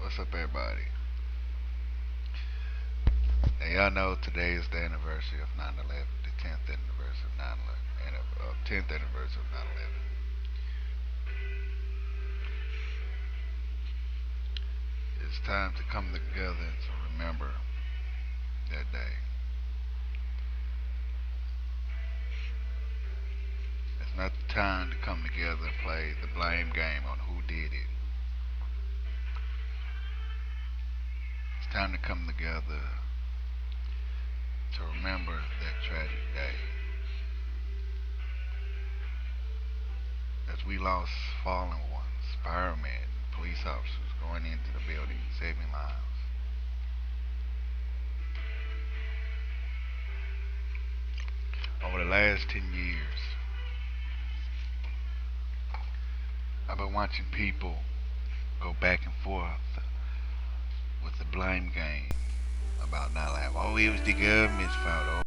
What's up, everybody? Now, y'all know today is the anniversary of 9/11, the 10th anniversary of 9/11, 10th anniversary of 9/11. It's time to come together and to remember that day. It's not the time to come together and play the blame game on who did it. It's time to come together to remember that tragic day. As we lost fallen ones, firemen, police officers going into the building, saving lives. Over the last 10 years, I've been watching people go back and forth with the blame game about 9/11. Oh, it was the government's fault. Oh,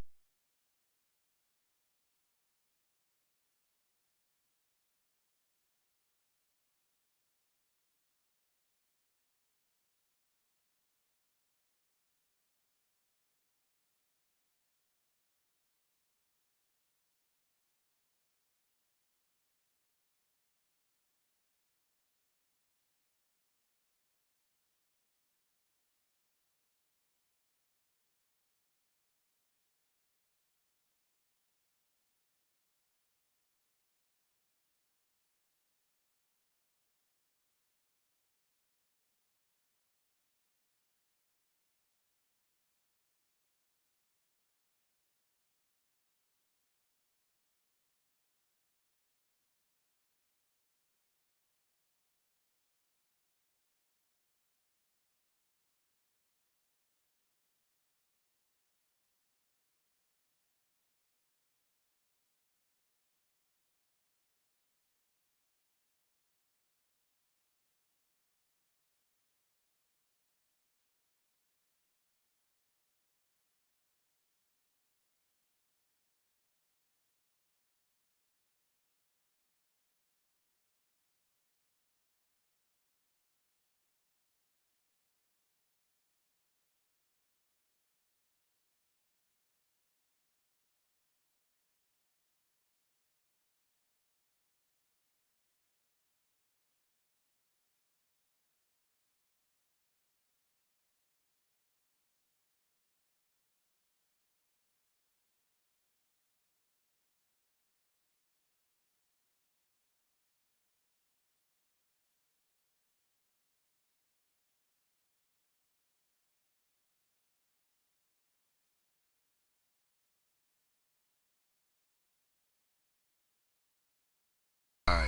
I,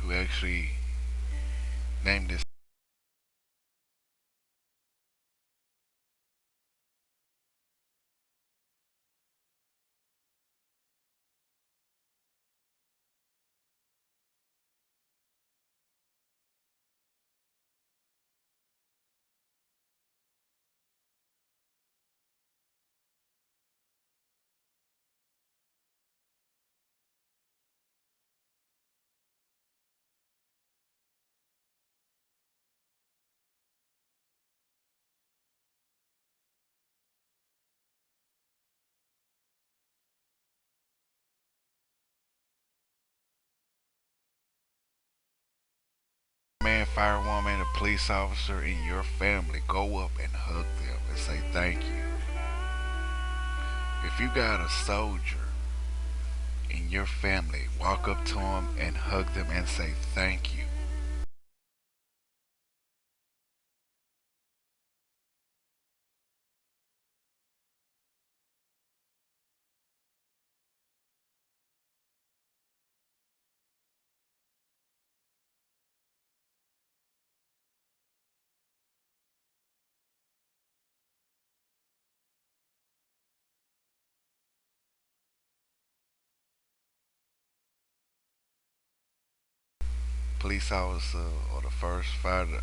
who actually named this man, firewoman, a police officer in your family, go up and hug them and say thank you. If you got a soldier in your family, walk up to them and hug them and say thank you. Police officer or the first fighter.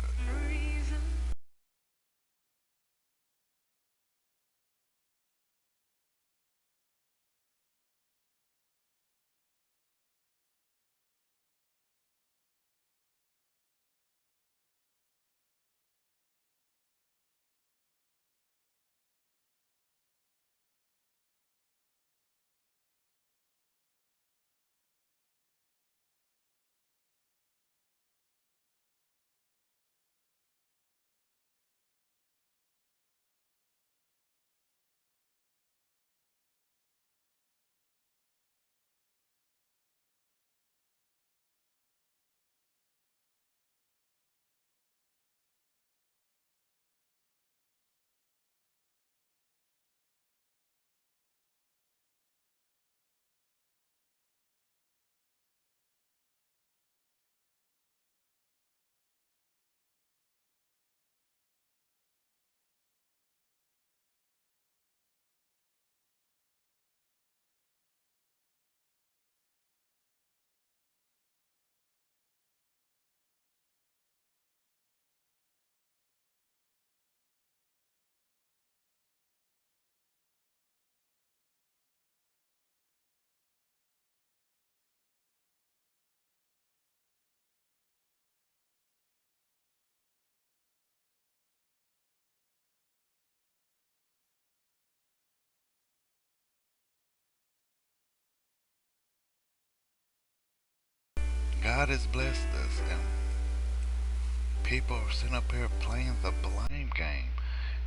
God has blessed us, and people are sitting up here playing the blame game.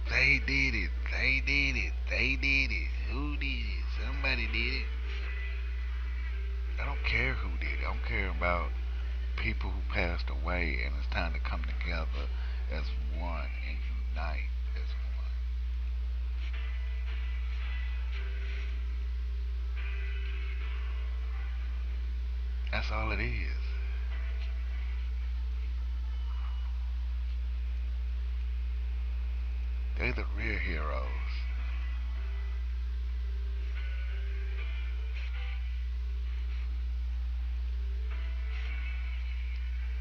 They did it. They did it. They did it. Who did it? Somebody did it. I don't care who did it. I don't care about people who passed away, and it's time to come together as one and unite as one. That's all it is. They're the real heroes.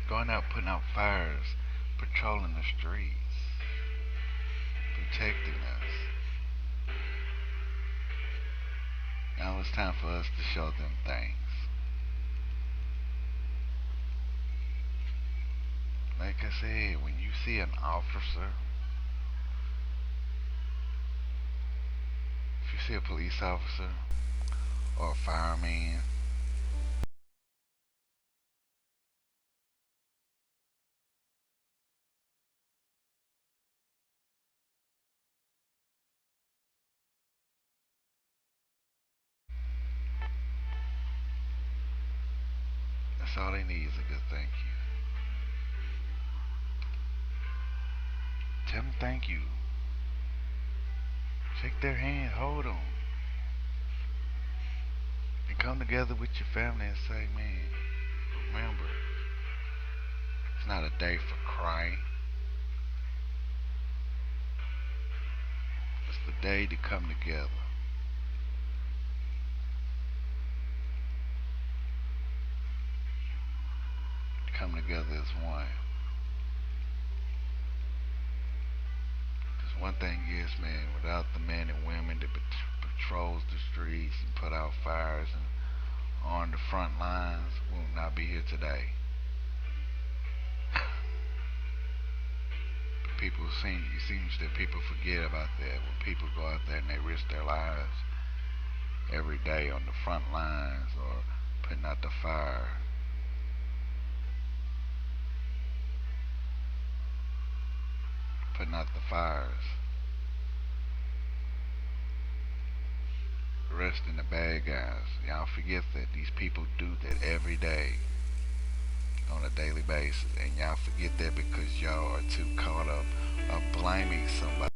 Going out putting out fires, patrolling the streets, protecting us. Now it's time for us to show them thanks. Like I said, when you see an officer, if you see a police officer or a fireman, that's all they need is a good thank you. Tell them thank you. Shake their hand, hold them, and come together with your family and say, man, remember, it's not a day for crying. It's the day to come together. Come together as one. Because one thing is, man, without the men and women that patrols the streets and put out fires and on the front lines, we will not be here today. But it seems that people forget about that when people go out there and they risk their lives every day on the front lines or putting out the fire. Putting out the fires. Arresting the bad guys. Y'all forget that these people do that every day on a daily basis, and y'all forget that because y'all are too caught up of blaming somebody.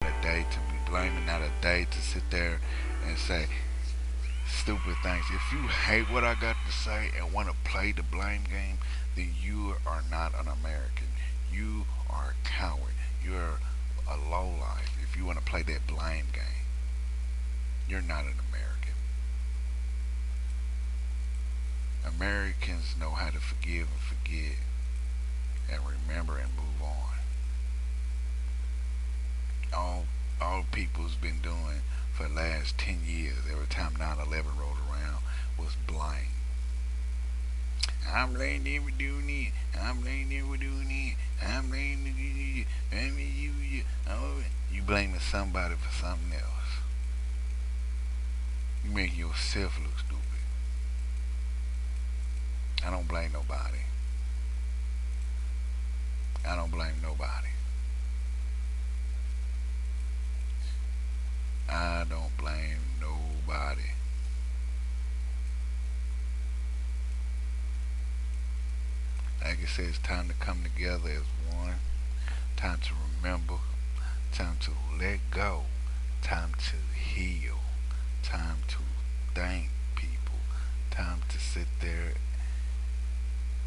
A day to be blaming, not a day to sit there and say stupid things. If you hate what I got to say and want to play the blame game, then you are not an American. You are a coward. You're a lowlife if you want to play that blame game. You're not an American. Americans know how to forgive and forget and remember and move on. All people's been doing for the last 10 years, every time 9/11 rolled around, was blame. I'm blaming them for doing it. I'm blaming them for doing it. I'm blaming you. Oh, you blaming somebody for something else. You make yourself look stupid. I don't blame nobody. I don't blame nobody. I don't blame nobody. Like I said, it's time to come together as one. Time to remember. Time to let go. Time to heal. Time to thank people. Time to sit there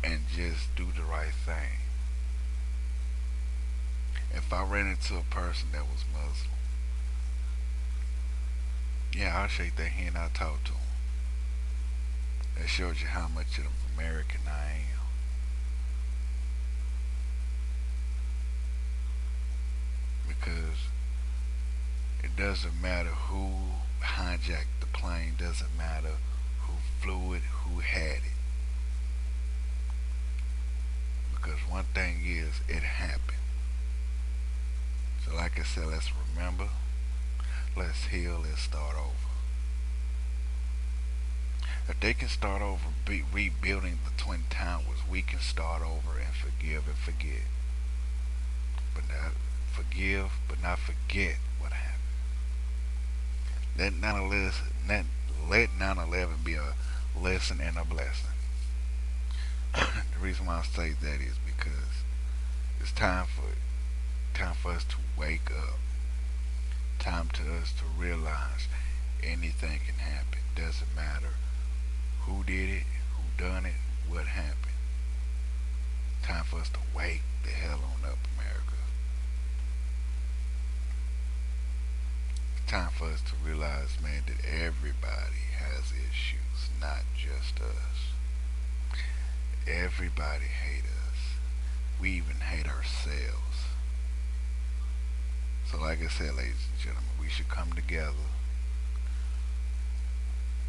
and just do the right thing. If I ran into a person that was Muslim, yeah, I'll shake their hand, I'll talk to them. That shows you how much of an American I am. Because It doesn't matter who hijacked the plane, doesn't matter who flew it, who had it. Because one thing is, it happened. So, like I said, let's remember, let's heal, let's start over. If they can start over rebuilding the Twin Towers, we can start over and forgive and forget. But not forgive, but not forget what happened. Let 9/11 be a lesson and a blessing. The reason why I say that is because it's time for us to wake up. Time to us to realize anything can happen. Doesn't matter who did it, who done it, what happened. Time for us to wake the hell on up, America. It's time for us to realize, man, that everybody has issues, not just us. Everybody hate us. We even hate ourselves. So, like I said, ladies and gentlemen, we should come together.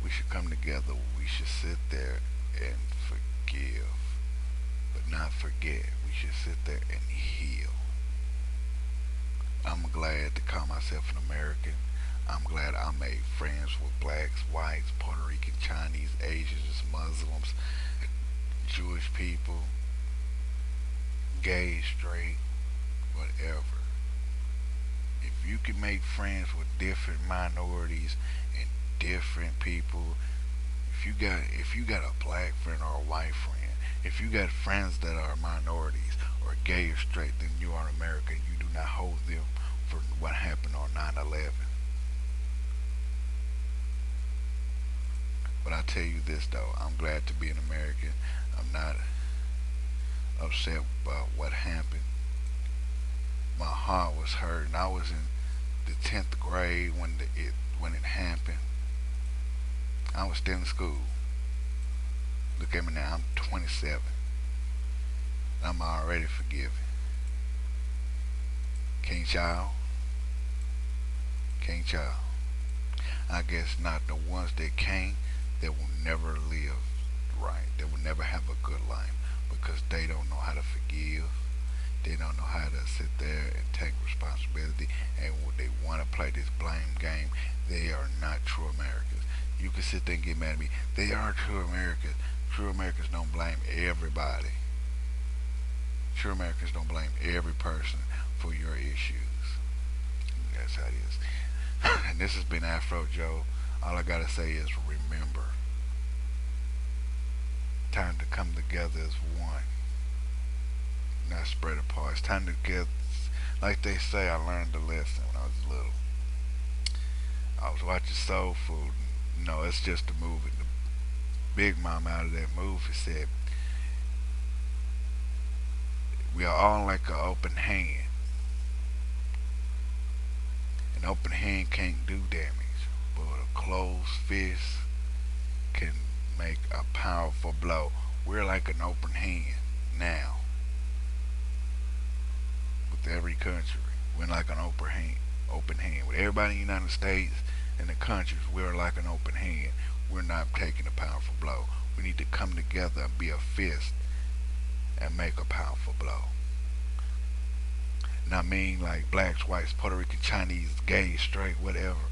We should come together. We should sit there and forgive, but not forget. We should sit there and heal. I'm glad to call myself an American. I'm glad I made friends with blacks, whites, Puerto Rican, Chinese, Asians, Muslims, Jewish people, gay, straight, whatever. If you can make friends with different minorities and different people, if you got a black friend or a white friend, if you got friends that are minorities or gay or straight, then you are American. You do not hold them for what happened on 9/11. But I tell you this though, I'm glad to be an American. I'm not upset about what happened. My heart was hurt, and I was in the 10th grade when it happened. I was still in school. Look at me now. I'm 27. I'm already forgiven. Can't y'all? Can't y'all? I guess not. The ones that can't, they will never live right. They will never have a good life because they don't know how to forgive. They don't know how to sit there and take responsibility. And when they want to play this blame game, they are not true Americans. You can sit there and get mad at me. They are true Americans. True Americans don't blame everybody. True Americans don't blame every person for your issues. That's how it is. And this has been Afro Joe. All I gotta say is remember. Time to come together as one. Not spread apart. It's time to get, like they say, I learned a lesson when I was little. I was watching Soul Food. No, it's just a movie. The Big Mom out of that movie said, we are all like an open hand. An open hand can't do damage, but a closed fist can make a powerful blow. We're like an open hand now with every country. We're like an open hand with everybody in the United States and the countries. We're like an open hand. We're not taking a powerful blow. We need to come together and be a fist and make a powerful blow. And I mean like blacks, whites, Puerto Rican, Chinese, gay, straight, whatever.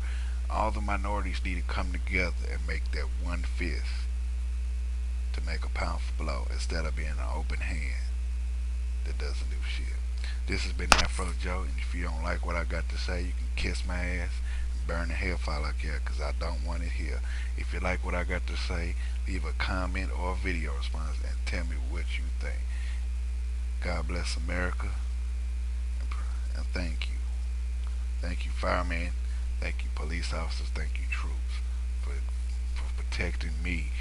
All the minorities need to come together and make that one fist to make a powerful blow instead of being an open hand that doesn't do shit. This has been Afro Joe, and if you don't like what I got to say, you can kiss my ass and burn the hellfire like that, because I don't want it here. If you like what I got to say, leave a comment or a video response and tell me what you think. God bless America, and thank you. Thank you, firemen. Thank you, police officers. Thank you, troops, for protecting me